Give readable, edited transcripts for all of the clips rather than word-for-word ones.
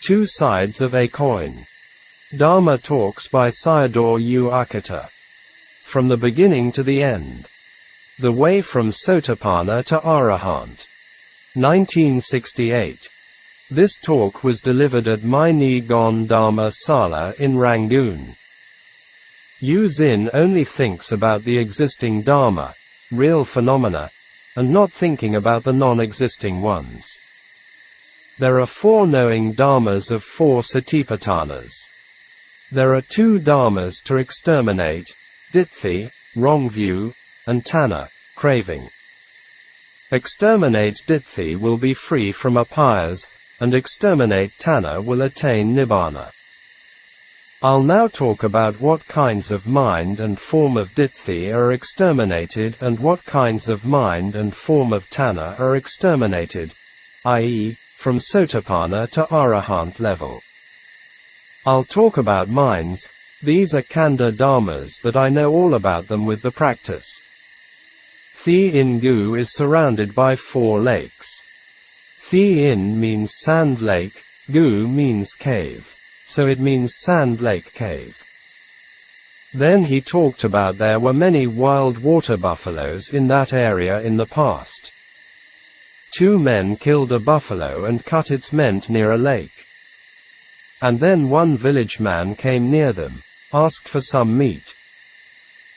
Two sides of a coin. Dharma talks by Sayadaw Ukkaṭṭha. From the beginning to the end. The way from Sotapanna to Arahant. 1968. This talk was delivered at Mai Ni Gon Dharma Sala in Rangoon. Yu Zin only thinks about the existing Dharma, real phenomena, and not thinking about the non-existing ones. There are four knowing dharmas of four satipatthanas. There are two dharmas to exterminate, ditthi, wrong view, and tanha, craving. Exterminate ditthi will be free from apayas, and exterminate tanha will attain nibbana. I'll now talk about what kinds of mind and form of ditthi are exterminated and what kinds of mind and form of tanha are exterminated, i.e., from Sotapanna to Arahant level. I'll talk about minds. These are Kanda dharmas that I know all about them with the practice. Thae in Gu is surrounded by four lakes. Thae in means sand lake, Gu means cave. So it means sand lake cave. Then he talked about there were many wild water buffaloes in that area in the past. Two men killed a buffalo and cut its ment near a lake. And then one village man came near them, asked for some meat.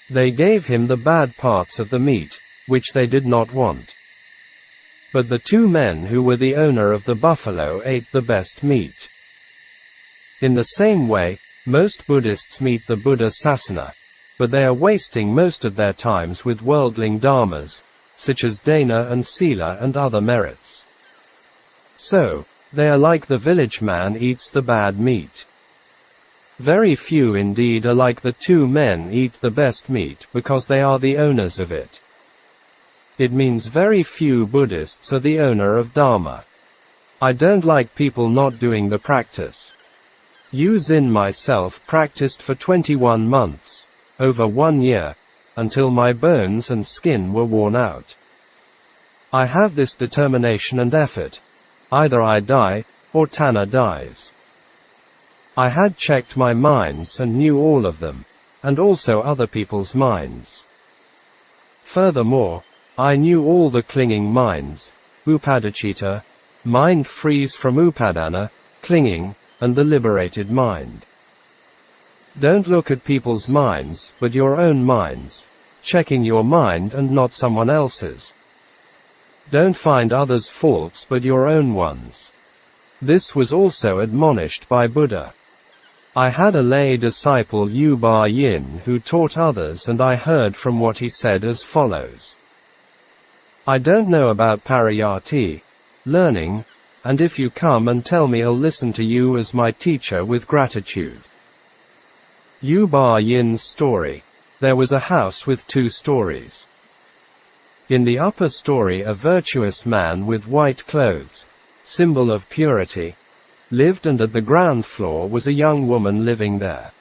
They gave him the bad parts of the meat, which they did not want. But the two men who were the owner of the buffalo ate the best meat. In the same way, most Buddhists meet the Buddha Sasana, but they are wasting most of their times with worldling dharmas, such as dana and sila and other merits. So, they are like the village man eats the bad meat. Very few indeed are like the two men eat the best meat because they are the owners of it. It means very few Buddhists are the owner of Dharma. I don't like people not doing the practice. Yu Zin myself practiced for 21 months, over 1 year, until my bones and skin were worn out. I have this determination and effort. Either I die, or tanha dies. I had checked my minds and knew all of them, and also other people's minds. Furthermore, I knew all the clinging minds, upadachita, mind frees from upadana, clinging, and the liberated mind. Don't look at people's minds, but your own minds, checking your mind and not someone else's. Don't find others' faults but your own ones. This was also admonished by Buddha. I had a lay disciple Yu Ba Yin who taught others, and I heard from what he said as follows. I don't know about parayati, learning, and if you come and tell me I'll listen to you as my teacher with gratitude. Yu Ba Yin's story. There was a house with two stories. In the upper story a virtuous man with white clothes, symbol of purity, lived, and at the ground floor was a young woman living there.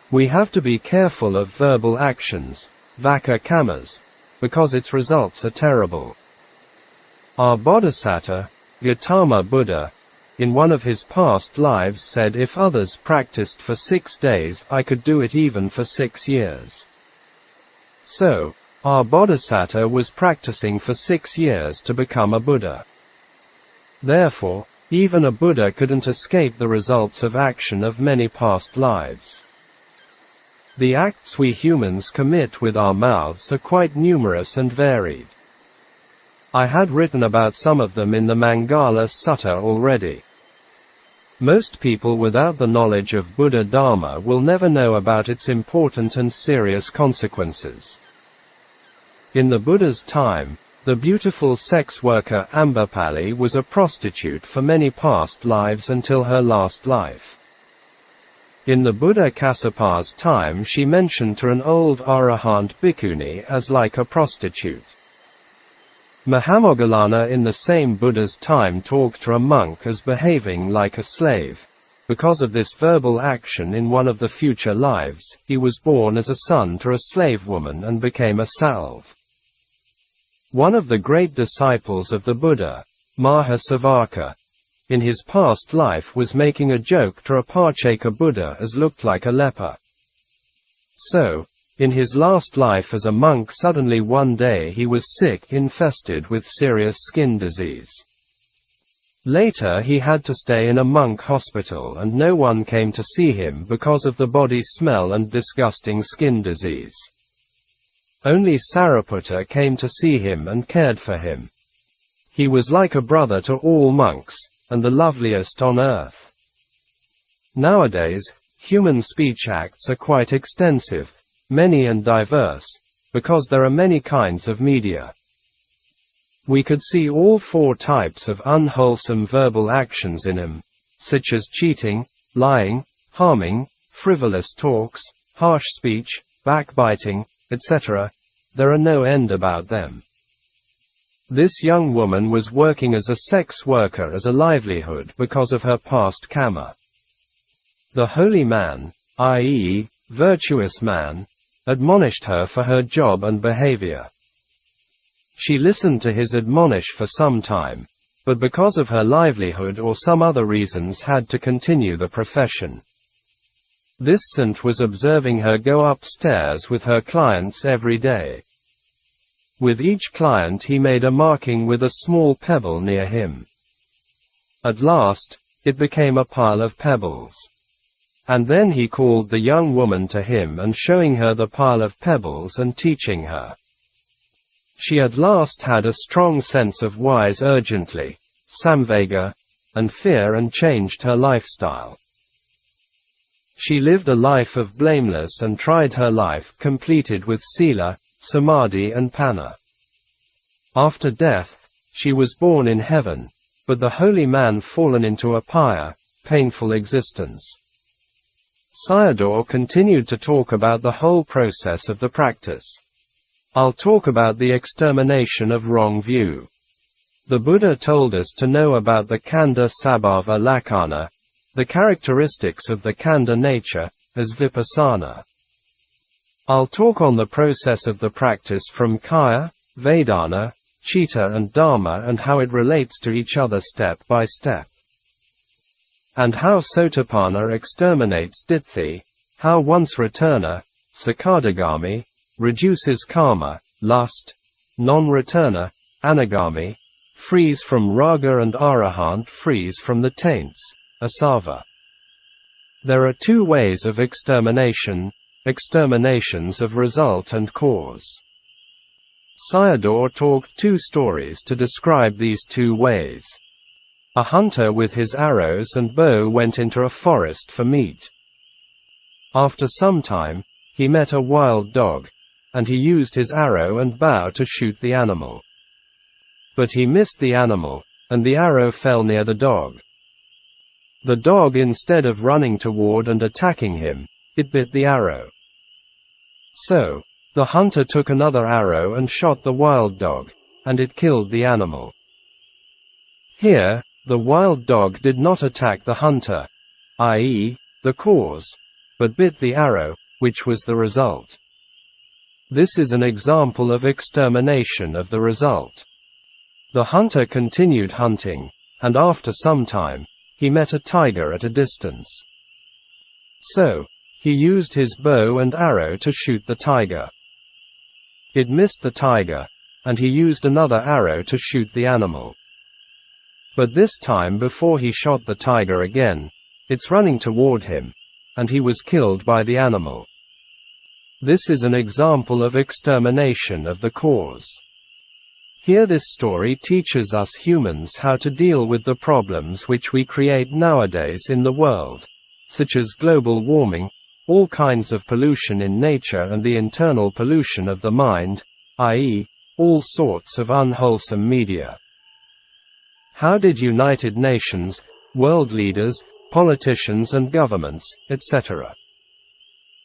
We have to be careful of verbal actions, vaka kammas, because its results are terrible. Our Bodhisattva, Gautama Buddha, in one of his past lives said if others practiced for 6 days I could do it even for 6 years. So, our Bodhisattva was practicing for 6 years to become a Buddha. Therefore, even a Buddha couldn't escape the results of action of many past lives. The acts we humans commit with our mouths are quite numerous and varied. I had written about some of them in the Mangala Sutta already. Most people without the knowledge of Buddha Dharma will never know about its important and serious consequences. In the Buddha's time, the beautiful sex worker Ambapali was a prostitute for many past lives until her last life. In the Buddha Kassapa's time she mentioned to an old Arahant bhikkhuni as like a prostitute. Mahamoggallana in the same Buddha's time talked to a monk as behaving like a slave. Because of this verbal action in one of the future lives, he was born as a son to a slave woman and became a salve. One of the great disciples of the Buddha, Mahasavaka, in his past life was making a joke to a Parchaka Buddha as looked like a leper. So, in his last life as a monk, suddenly one day he was sick, infested with serious skin disease. Later he had to stay in a monk hospital and no one came to see him because of the body smell and disgusting skin disease. Only Sariputta came to see him and cared for him. He was like a brother to all monks, and the loveliest on earth. Nowadays, human speech acts are quite extensive, many and diverse, because there are many kinds of media. We could see all four types of unwholesome verbal actions in him, such as cheating, lying, harming, frivolous talks, harsh speech, backbiting, etc. There are no end about them. This young woman was working as a sex worker as a livelihood because of her past karma. The holy man, i.e., virtuous man, admonished her for her job and behavior. She listened to his admonish for some time, but because of her livelihood or some other reasons had to continue the profession. This saint was observing her go upstairs with her clients every day. With each client he made a marking with a small pebble near him. At last, it became a pile of pebbles. And then he called the young woman to him and showing her the pile of pebbles and teaching her. She at last had a strong sense of wise urgently, samvega, and fear and changed her lifestyle. She lived a life of blameless and tried her life completed with sila, samadhi and panna. After death, she was born in heaven, but the holy man fallen into a painful existence. Sayadaw continued to talk about the whole process of the practice. I'll talk about the extermination of wrong view. The Buddha told us to know about the Khandha Sabhava Lakkhana, the characteristics of the Khandha nature, as vipassana. I'll talk on the process of the practice from Kaya, Vedana, Chitta and Dharma and how it relates to each other step by step. And how Sotapanna exterminates Ditthi, how once returner, Sakadagami, reduces karma, lust, non-returner, Anagami, frees from raga and arahant frees from the taints, asava. There are two ways of extermination, exterminations of result and cause. Sayadaw talked two stories to describe these two ways. A hunter with his arrows and bow went into a forest for meat. After some time, he met a wild dog, and he used his arrow and bow to shoot the animal. But he missed the animal, and the arrow fell near the dog. The dog, instead of running toward and attacking him, it bit the arrow. So, the hunter took another arrow and shot the wild dog, and it killed the animal. Here, the wild dog did not attack the hunter, i.e., the cause, but bit the arrow, which was the result. This is an example of extermination of the result. The hunter continued hunting, and after some time, he met a tiger at a distance. So, he used his bow and arrow to shoot the tiger. It missed the tiger, and he used another arrow to shoot the animal. But this time before he shot the tiger again, it's running toward him, and he was killed by the animal. This is an example of extermination of the cause. Here this story teaches us humans how to deal with the problems which we create nowadays in the world, such as global warming, all kinds of pollution in nature and the internal pollution of the mind, i.e., all sorts of unwholesome media. How did United Nations, world leaders, politicians and governments, etc.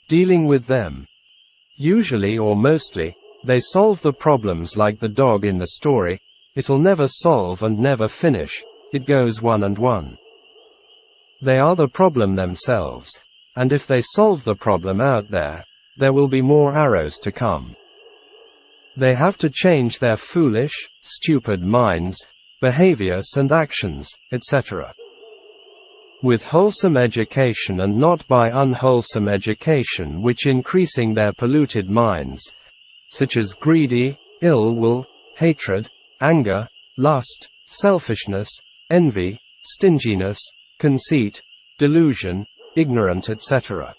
dealing with them? Usually or mostly, they solve the problems like the dog in the story. It'll never solve and never finish, it goes one and one. They are the problem themselves, and if they solve the problem out there, there will be more arrows to come. They have to change their foolish, stupid minds, behaviors and actions, etc. with wholesome education and not by unwholesome education which increasing their polluted minds, such as greedy, ill will, hatred, anger, lust, selfishness, envy, stinginess, conceit, delusion, ignorance, etc.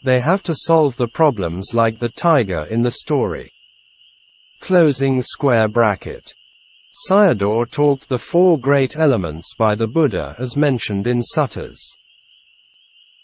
They have to solve the problems like the tiger in the story. Closing square bracket. Sayadaw talked the 4 great elements by the Buddha as mentioned in suttas.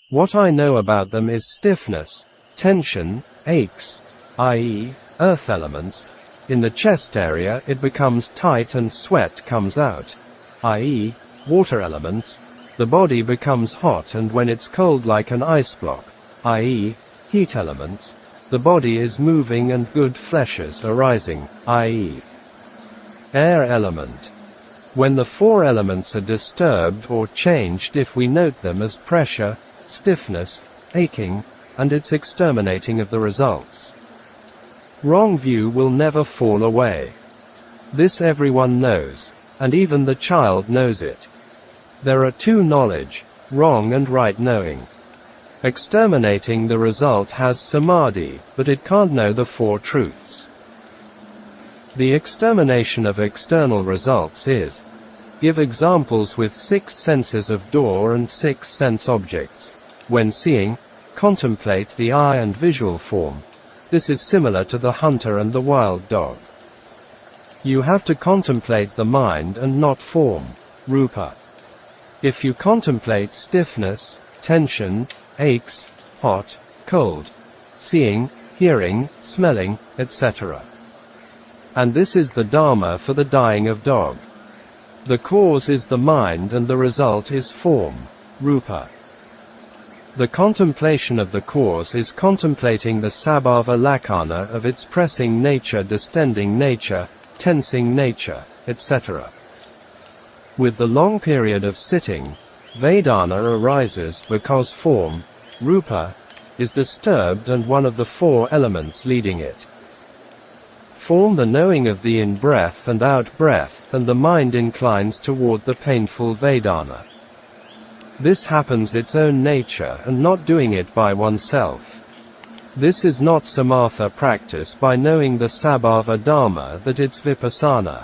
What I know about them is stiffness, tension, aches, i.e., earth elements. In the chest area it becomes tight and sweat comes out, i.e., water elements. The body becomes hot and when it's cold like an ice block, i.e., heat elements. The body is moving and good fleshes arising, i.e., air element. When the 4 elements are disturbed or changed, if we note them as pressure, stiffness, aching, and its exterminating of the results. Wrong view will never fall away. This everyone knows, and even the child knows it. There are 2 knowledge, wrong and right knowing. Exterminating the result has samadhi, but it can't know the 4 truths. The extermination of external results is, give examples with 6 senses of door and 6 sense objects. When seeing, contemplate the eye and visual form. This is similar to the hunter and the wild dog. You have to contemplate the mind and not form, rupa. If you contemplate stiffness, tension, aches, hot, cold, seeing, hearing, smelling, etc. And this is the Dharma for the dying of dog. The cause is the mind and the result is form, rupa. The contemplation of the cause is contemplating the sabhava lakkhana of its pressing nature, distending nature, tensing nature, etc. With the long period of sitting, Vedana arises because form, rupa, is disturbed and one of the 4 elements leading it. Form the knowing of the in-breath and out-breath, and the mind inclines toward the painful Vedana. This happens its own nature and not doing it by oneself. This is not samatha practice by knowing the sabhava dharma, that it's vipassana.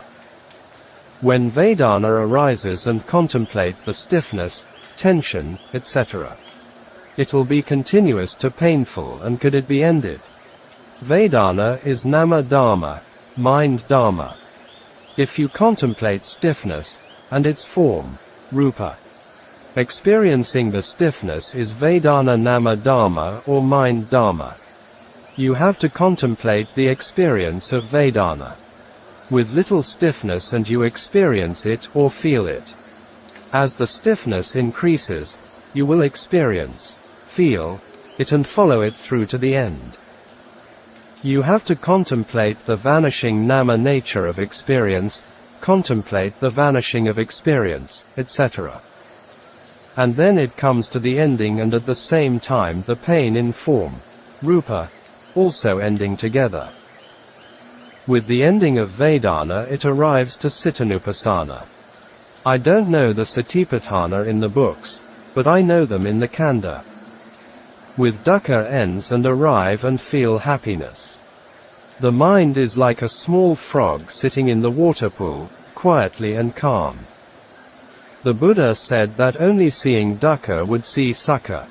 When Vedana arises and contemplate the stiffness, tension, etc. It'll be continuous to painful, and could it be ended? Vedana is nama dharma, mind dharma. If you contemplate stiffness, and its form, rupa. Experiencing the stiffness is Vedana nama dharma or mind dharma. You have to contemplate the experience of Vedana. With little stiffness and you experience it or feel it. As the stiffness increases, you will experience, feel, it and follow it through to the end. You have to contemplate the vanishing nama nature of experience, contemplate the vanishing of experience, etc. And then it comes to the ending and at the same time the pain in form, rupa, also ending together. With the ending of Vedana it arrives to Cittanupassana. I don't know the Satipatthana in the books, but I know them in the Kanda. With dukkha ends and arrive and feel happiness. The mind is like a small frog sitting in the water pool, quietly and calm. The Buddha said that only seeing dukkha would see sukha.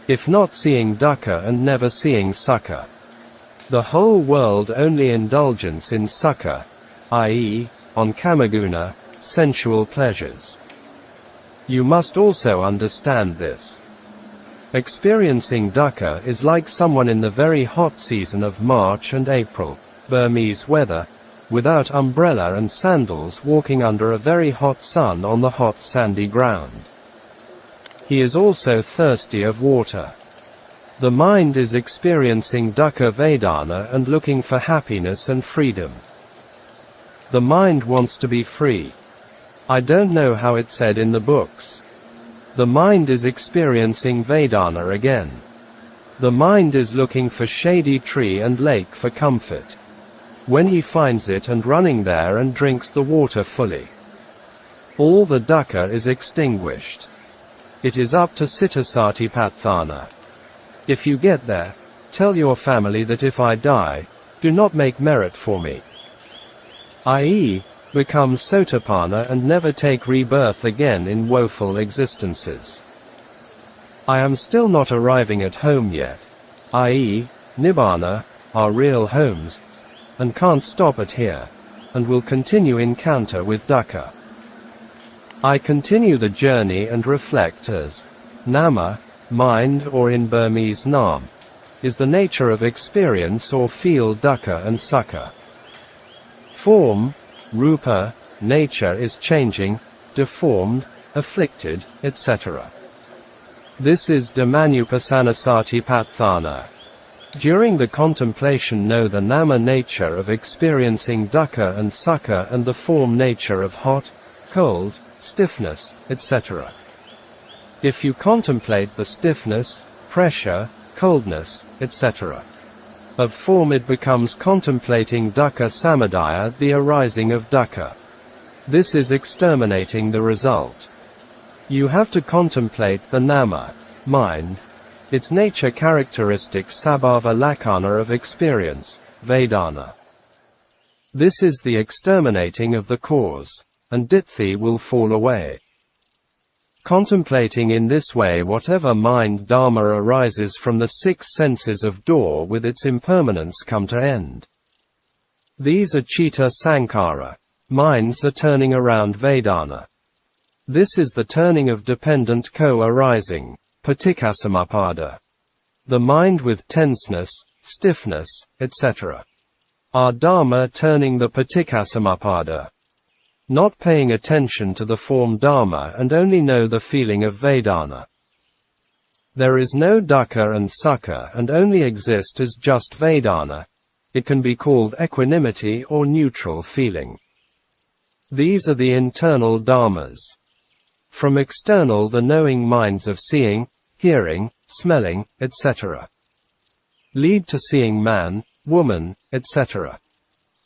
If not seeing dukkha and never seeing sukha, the whole world only indulgence in sukha, i.e., on kamaguna, sensual pleasures. You must also understand this. Experiencing dukkha is like someone in the very hot season of March and April, Burmese weather, without umbrella and sandals walking under a very hot sun on the hot sandy ground. He is also thirsty of water. The mind is experiencing dukkha vedana and looking for happiness and freedom. The mind wants to be free. I don't know how it's said in the books. The mind is experiencing vedana again. The mind is looking for shady tree and lake for comfort. When he finds it and running there and drinks the water fully, all the dukkha is extinguished. It is up to Satipatthana. If you get there, tell your family that if I die, do not make merit for me. I.e., become Sotapanna and never take rebirth again in woeful existences. I am still not arriving at home yet, i.e., Nibbana, our real homes, and can't stop at here, and will continue encounter with dukkha. I continue the journey and reflect as nama, mind, or in Burmese nam, is the nature of experience or feel dukkha and sukha. Form, rupa, nature is changing, deformed, afflicted, etc. This is Dhammanupassana Satipatthana. During the contemplation know the nama nature of experiencing dukkha and sukha and the form nature of hot, cold, stiffness, etc. If you contemplate the stiffness, pressure, coldness, etc. of form, it becomes contemplating dukkha samadaya, the arising of dukkha. This is exterminating the result. You have to contemplate the nama, mind, its nature characteristic sabhava lakkhana of experience, Vedana. This is the exterminating of the cause, and ditthi will fall away. Contemplating in this way whatever mind dharma arises from the six senses of door with its impermanence come to end. These are citta sankhara, minds are turning around Vedana. This is the turning of dependent co-arising, paticcasamuppada. The mind with tenseness, stiffness, etc. are dharma turning the paticcasamuppada. Not paying attention to the form dharma and only know the feeling of Vedana. There is no dukkha and sukha and only exist as just Vedana. It can be called equanimity or neutral feeling. These are the internal dharmas. From external the knowing minds of seeing, hearing, smelling, etc. lead to seeing man, woman, etc.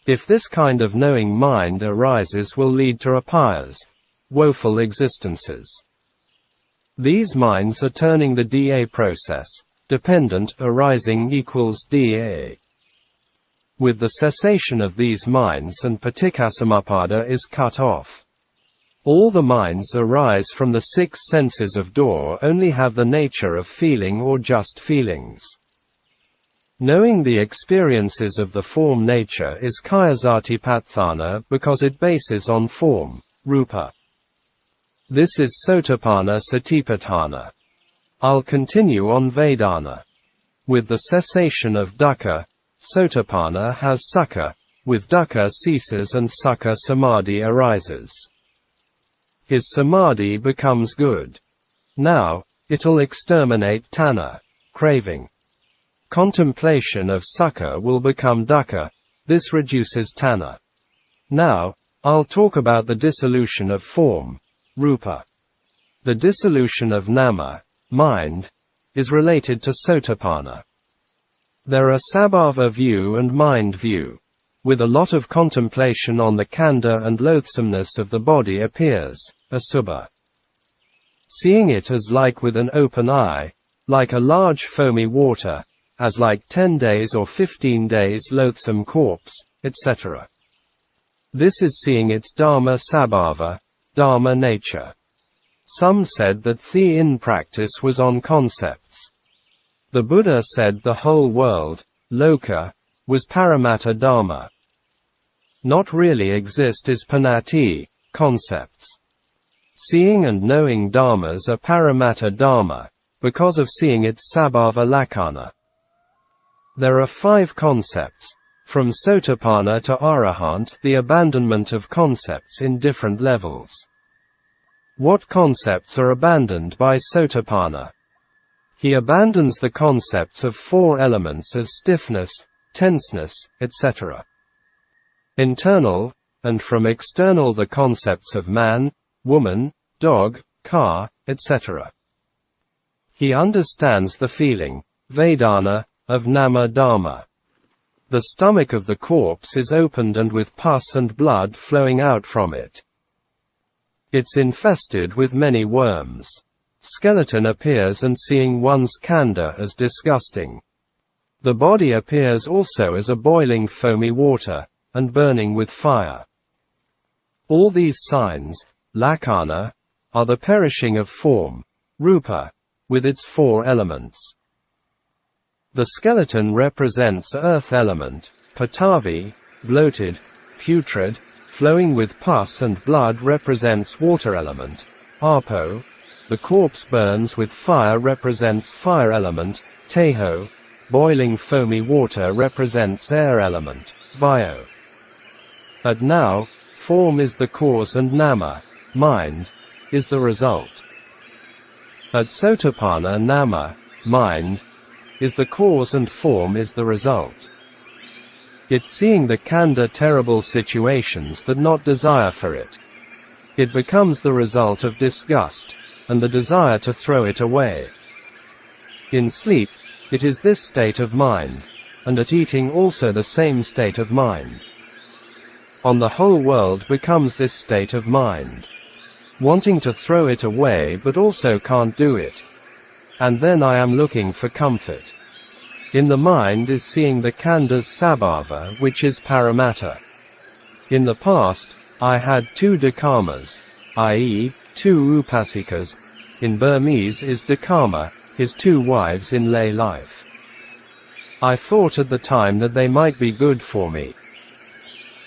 If this kind of knowing mind arises will lead to apayas, woeful existences. These minds are turning the DA process, dependent arising equals DA. With the cessation of these minds and paticcasamuppada is cut off. All the minds arise from the six senses of door only have the nature of feeling or just feelings. Knowing the experiences of the form nature is kaya-satipatthana because it bases on form, rupa. This is Sotapanna Satipatthana. I'll continue on Vedana. With the cessation of dukkha, Sotapanna has sukha, with dukkha ceases and sukha samadhi arises. His samadhi becomes good. Now, it'll exterminate tanha, craving. Contemplation of sukha will become dukkha, this reduces tanha. Now, I'll talk about the dissolution of form, rupa. The dissolution of nama, mind, is related to Sotapanna. There are sabhava view and mind view. With a lot of contemplation on the khandha and loathsomeness of the body appears, asubha. Seeing it as like with an open eye, like a large foamy water, as like 10 days or 15 days loathsome corpse, etc. This is seeing its dharma sabhava, dharma nature. Some said that Thae in practice was on concepts. The Buddha said the whole world, loka, was paramatta dharma. Not really exist is panati, concepts. Seeing and knowing dharmas are paramatta dharma, because of seeing its sabhava lakkhana. There are 5 concepts, from Sotapanna to Arahant, the abandonment of concepts in different levels. What concepts are abandoned by Sotapanna? He abandons the concepts of 4 elements as stiffness, tenseness, etc. Internal, and from external the concepts of man, woman, dog, car, etc. He understands the feeling, Vedana, of nama dharma. The stomach of the corpse is opened and with pus and blood flowing out from it. It's infested with many worms. skeleton appears and seeing one's khandha as disgusting. The body appears also as a boiling foamy water, and burning with fire. All these signs, lakkhana, are the perishing of form, rupa, with its 4 elements. The skeleton represents earth element, patavi, bloated, putrid, flowing with pus and blood represents water element, apo. The corpse burns with fire represents fire element, teho. Boiling foamy water represents air element, vayo. And now, form is the cause and nama, mind, is the result. At sotapanna nama, mind, is the cause and form is the result. It's seeing the khandha terrible situations that not desire for it. It becomes the result of disgust, and the desire to throw it away. In sleep, it is this state of mind, and at eating also the same state of mind. On the whole world becomes this state of mind. Wanting to throw it away but also can't do it. And then I am looking for comfort. In the mind is seeing the khandha's sabhava, which is paramatta. In the past, I had 2 dakamas, i.e., 2 upasikas. In Burmese is dakama, his 2 wives in lay life. I thought at the time that they might be good for me.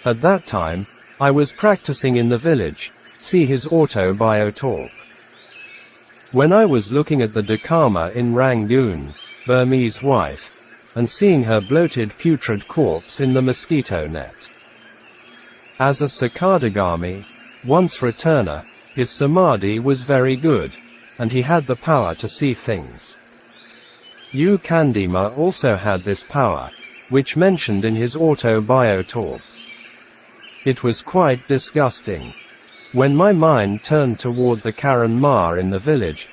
At that time, I was practicing in the village, see his auto-bio talk. When I was looking at the dakama in Rangoon, Burmese wife, and seeing her bloated putrid corpse in the mosquito net. As a Sakadagami, once returner, his samadhi was very good, and he had the power to see things. U Candima also had this power, which mentioned in his auto-bio talk. It was quite disgusting. When my mind turned toward the Karen Ma in the village,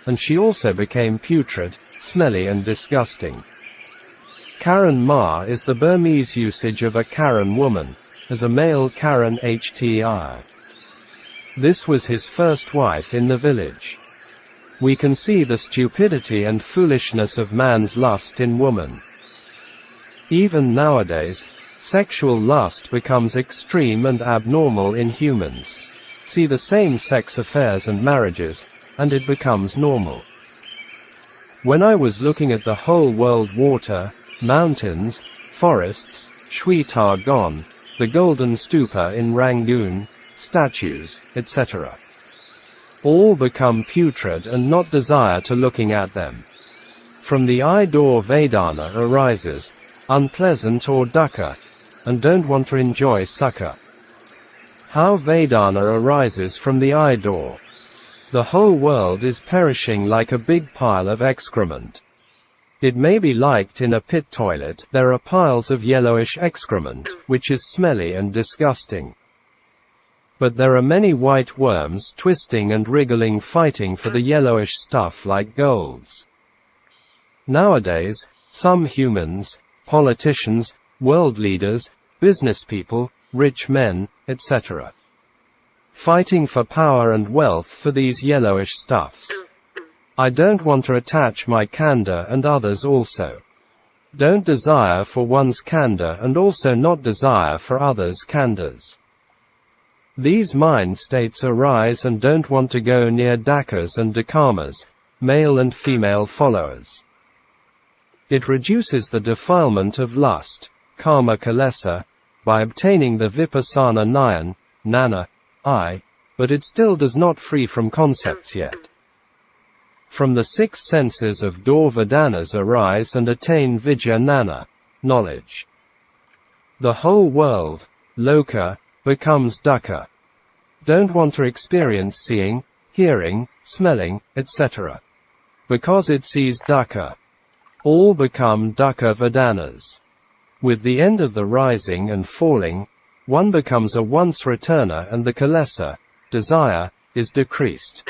and she also became putrid, smelly and disgusting. Karen Ma is the Burmese usage of a Karen woman, as a male Karen hti. This was his first wife in the village. We can see the stupidity and foolishness of man's lust in woman. Even nowadays, sexual lust becomes extreme and abnormal in humans. See the same-sex affairs and marriages, and it becomes normal. When I was looking at the whole world water, mountains, forests, Shwetar Gon, the golden stupa in Rangoon, statues, etc. All become putrid and not desire to looking at them. From the eye door Vedana arises, unpleasant or dukkha, and don't want to enjoy sukha. How Vedana arises from the eye door. The whole world is perishing like a big pile of excrement. It may be liked in a pit toilet, there are piles of yellowish excrement, which is smelly and disgusting. But there are many white worms twisting and wriggling fighting for the yellowish stuff like golds. Nowadays, some humans, politicians, world leaders, business people, rich men, etc. fighting for power and wealth for these yellowish stuffs. I don't want to attach my khandha and others also. Don't desire for one's khandha and also not desire for others' khandhas. These mind states arise and don't want to go near dakas and dakamas, male and female followers. It reduces the defilement of lust, karma kilesa, by obtaining the vipassana nyan, nana, I, but it still does not free from concepts yet. From the 6 senses of door Vedanas arise and attain vijnana, knowledge. The whole world, loka, becomes dukkha. Don't want to experience seeing, hearing, smelling, etc. Because it sees dukkha. All become dukkha Vedanas. With the end of the rising and falling, one becomes a once returner and the kilesa, desire, is decreased.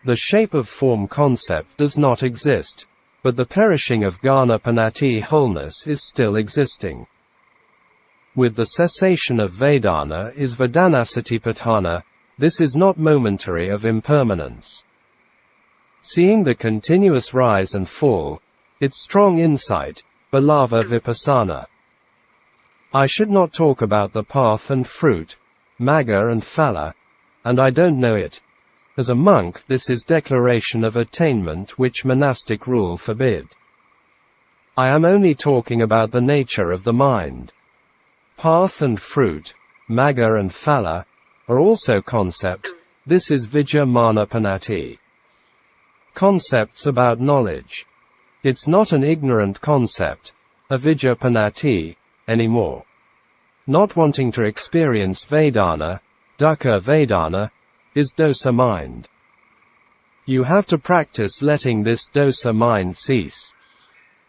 The shape of form concept does not exist, but the perishing of Ganapanati wholeness is still existing. With the cessation of Vedana is Vedanasatipatthana, this is not momentary of impermanence. seeing the continuous rise and fall, its strong insight, Balava Vipassana. I should not talk about the path and fruit, Magga and Phala, and I don't know it. As a monk, this is declaration of attainment which monastic rule forbid. I am only talking about the nature of the mind. Path and fruit, Magga and Phala, are also concept. This is Vijja-mana-panati. Concepts about knowledge. It's not an ignorant concept, a Vijja-panati, anymore. Not wanting to experience Vedana, Dukkha Vedana, is dosa mind. You have to practice letting this dosa mind cease.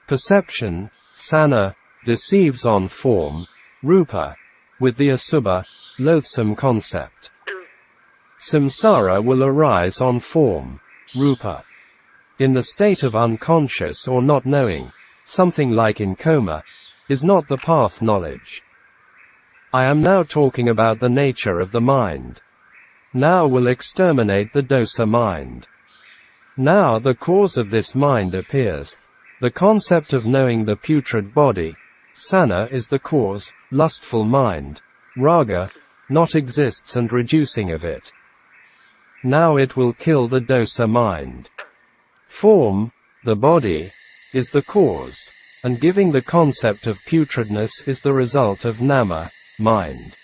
Perception, sana, deceives on form, rupa, with the asubha, loathsome concept. Samsara will arise on form, rupa. In the state of unconscious or not knowing, something like in coma, is not the path knowledge. I am now talking about the nature of the mind. Now will exterminate the dosa mind. Now the cause of this mind appears. The concept of knowing the putrid body, sana, is the cause, lustful mind, raga, not exists and reducing of it. Now it will kill the dosa mind. Form, the body, is the cause, and giving the concept of putridness is the result of nama, mind.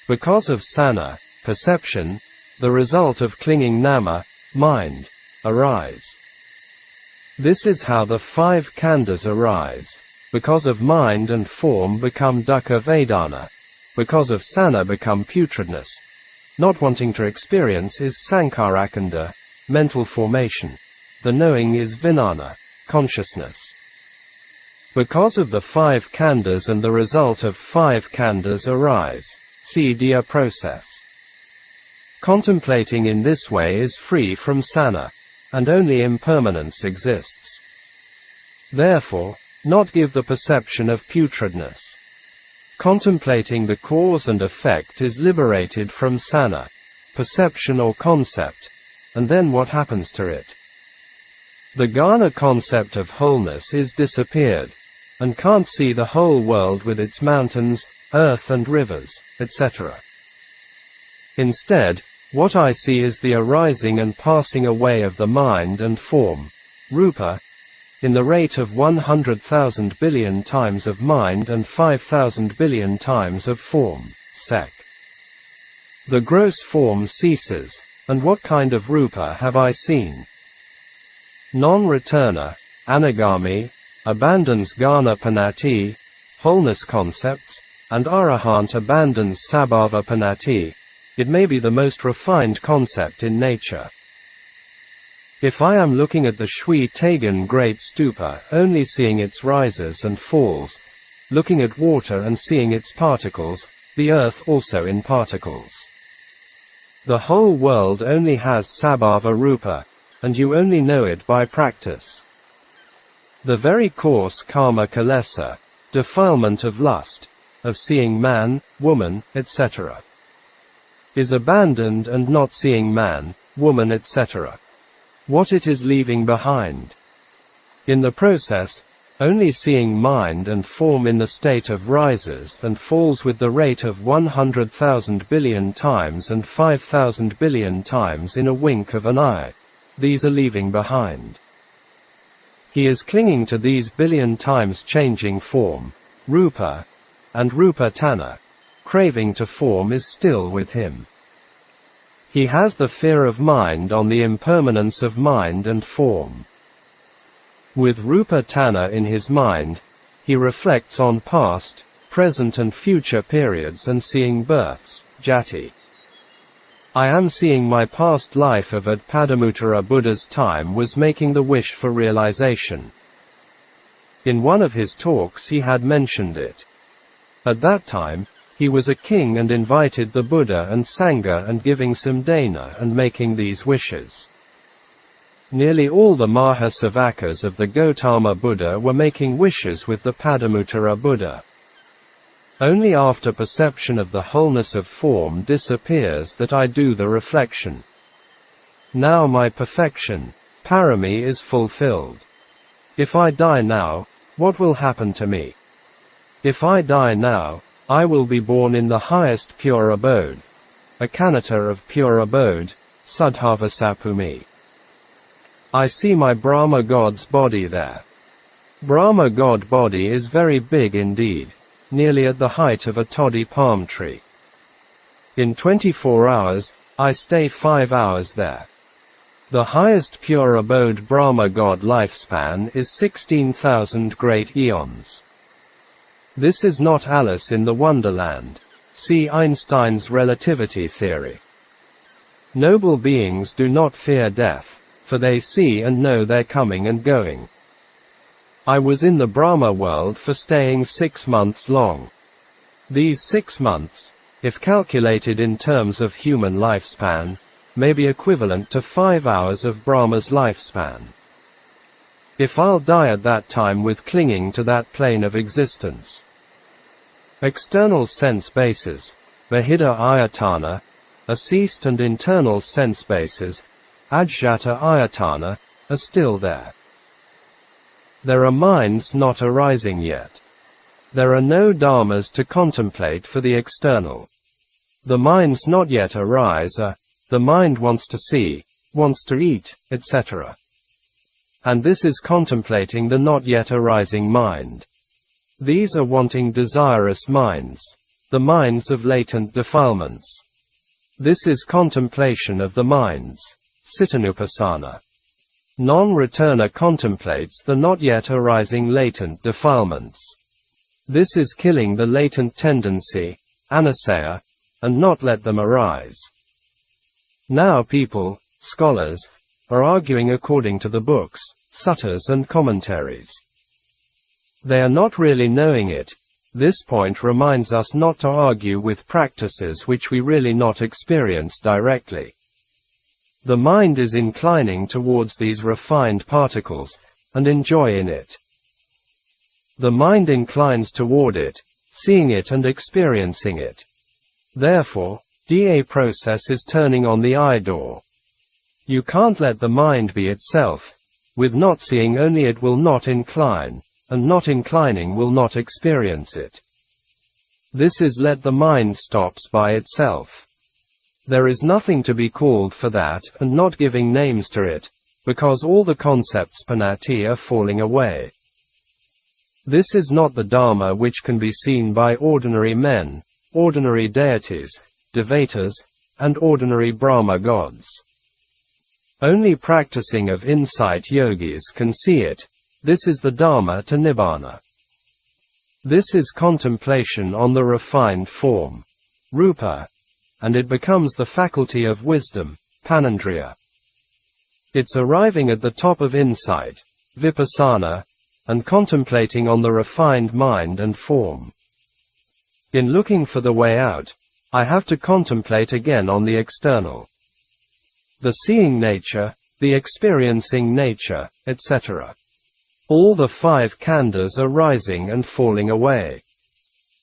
Because of sana, perception, the result of clinging nama, mind, arise. This is how the 5 khandhas arise. Because of mind and form become dukkha vedana. Because of sana become putridness. Not wanting to experience is sankharakanda, mental formation. The knowing is vijnana, consciousness. Because of the 5 khandhas and the result of 5 khandhas arise. See Diya process. Contemplating in this way is free from sana, and only impermanence exists. Therefore, not give the perception of putridness. Contemplating the cause and effect is liberated from sana, perception or concept, and then what happens to it? The Ghana concept of wholeness is disappeared, and can't see the whole world with its mountains, earth and rivers, etc. Instead, what I see is the arising and passing away of the mind and form, rupa, in the rate of 100,000 billion times of mind and 5,000 billion times of form, sek. The gross form ceases, and what kind of rupa have I seen? Non-returner, anagami, abandons Ghana panati, wholeness concepts, and arahant abandons sabhava panati. It may be the most refined concept in nature. If I am looking at the Shwe Tagan Great Stupa, only seeing its rises and falls, looking at water and seeing its particles, the earth also in particles. The whole world only has sabhava rupa, and you only know it by practice. The very coarse karma kilesa, defilement of lust, of seeing man, woman, etc., is abandoned and not seeing man, woman, etc. What it is leaving behind. In the process, only seeing mind and form in the state of rises and falls with the rate of 100,000 billion times and 5,000 billion times in a wink of an eye. These are leaving behind. He is clinging to these billion times changing form, rupa, and rupa tana. Craving to form is still with him. He has the fear of mind on the impermanence of mind and form. With rupa tana in his mind, he reflects on past, present and future periods and seeing births, jati. I am seeing my past life of at Padamutara Buddha's time was making the wish for realization. In one of his talks he had mentioned it. At that time, he was a king and invited the Buddha and Sangha and giving some dana and making these wishes. Nearly all the Mahasavakas of the Gautama Buddha were making wishes with the Padamutara Buddha. Only after perception of the wholeness of form disappears that I do the reflection. Now my perfection, parami, is fulfilled. If I die now, what will happen to me? If I die now, I will be born in the highest pure abode, a Kanata of pure abode, Sudhavasapumi. I see my Brahma God's body there. Brahma God body is very big indeed, nearly at the height of a toddy palm tree. In 24 hours, I stay 5 hours there. The highest pure abode Brahma God lifespan is 16,000 great eons. This is not Alice in the Wonderland. See Einstein's relativity theory. Noble beings do not fear death, for they see and know their coming and going. I was in the Brahma world for staying 6 months long. These 6 months, if calculated in terms of human lifespan, may be equivalent to 5 hours of Brahma's lifespan. If I'll die at that time with clinging to that plane of existence. External sense bases, Bahida Ayatana, ceased, and internal sense bases, Ajjata Ayatana, are still there. There are minds not arising yet. There are no dharmas to contemplate for the external. The minds not yet arise are, the mind wants to see, wants to eat, etc. And this is contemplating the not yet arising mind. These are wanting desirous minds, the minds of latent defilements. This is contemplation of the minds, Cittanupassana. Non-returner contemplates the not yet arising latent defilements. This is killing the latent tendency, anusaya, and not let them arise. Now people, scholars, are arguing according to the books, suttas and commentaries. They are not really knowing it. This point reminds us not to argue with practices which we really not experience directly. The mind is inclining towards these refined particles, and enjoy in it. The mind inclines toward it, seeing it and experiencing it. Therefore, the process is turning on the eye door. You can't let the mind be itself. With not seeing only it will not incline, and not inclining will not experience it. This is let the mind stops by itself. There is nothing to be called for that, and not giving names to it, because all the concepts panati are falling away. This is not the Dharma which can be seen by ordinary men, ordinary deities, devatas, and ordinary Brahma gods. Only practicing of insight yogis can see it. This is the Dharma to Nibbana. This is contemplation on the refined form, rupa, and it becomes the faculty of wisdom, panandriya. It's arriving at the top of insight, vipassana, and contemplating on the refined mind and form. In looking for the way out, I have to contemplate again on the external. The seeing nature, the experiencing nature, etc. All the 5 khandhas are rising and falling away.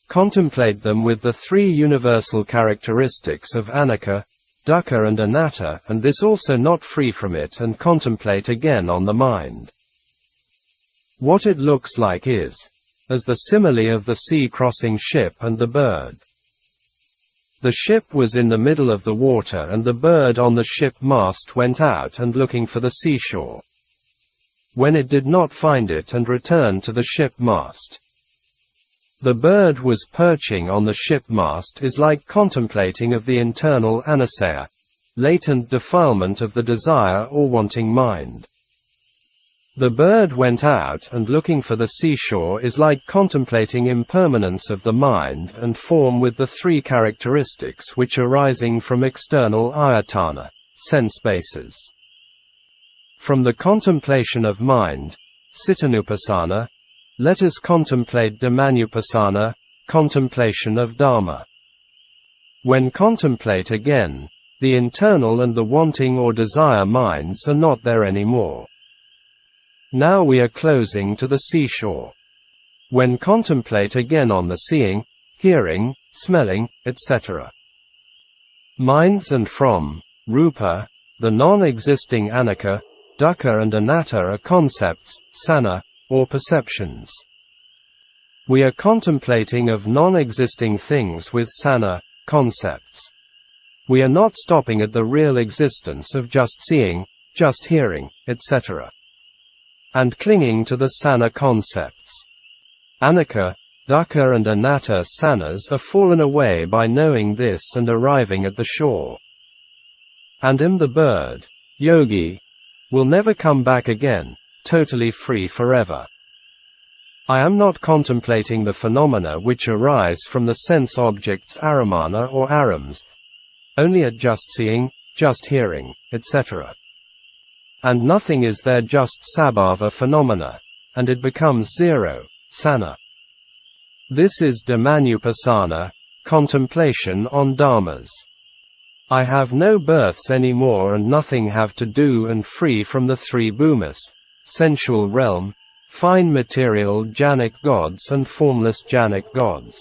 Contemplate them with the 3 universal characteristics of anicca, dukkha and anatta, and this also not free from it, and contemplate again on the mind. What it looks like is, as the simile of the sea-crossing ship and the bird. The ship was in the middle of the water, and the bird on the ship mast went out and looking for the seashore. When it did not find it and returned to the ship mast. The bird was perching on the ship mast is like contemplating of the internal anusaya, latent defilement of the desire or wanting mind. The bird went out and looking for the seashore is like contemplating impermanence of the mind and form with the 3 characteristics which arising from external ayatana, sense bases. From the contemplation of mind, cittanupassana, let us contemplate dhammanupassana, contemplation of Dharma. When contemplate again, the internal and the wanting or desire minds are not there anymore. Now we are closing to the seashore. When contemplate again on the seeing, hearing, smelling, etc. Minds and from, rupa, The non-existing anicca, dukkha and anatta are concepts, sana, or perceptions. We are contemplating of non-existing things with sana, concepts. We are not stopping at the real existence of just seeing, just hearing, etc. and clinging to the sana concepts. Anicca, dukkha and anatta sanas are fallen away by knowing this and arriving at the shore. And the bird, yogi, will never come back again, totally free forever. I am not contemplating the phenomena which arise from the sense objects aramana or arams, only at just seeing, just hearing, etc. And nothing is there just sabhava phenomena, and it becomes zero, sana. This is dhammanupassana, contemplation on dharmas. I have no births anymore and nothing have to do and free from the three bhumis, sensual realm, fine material jhanic gods and formless jhanic gods.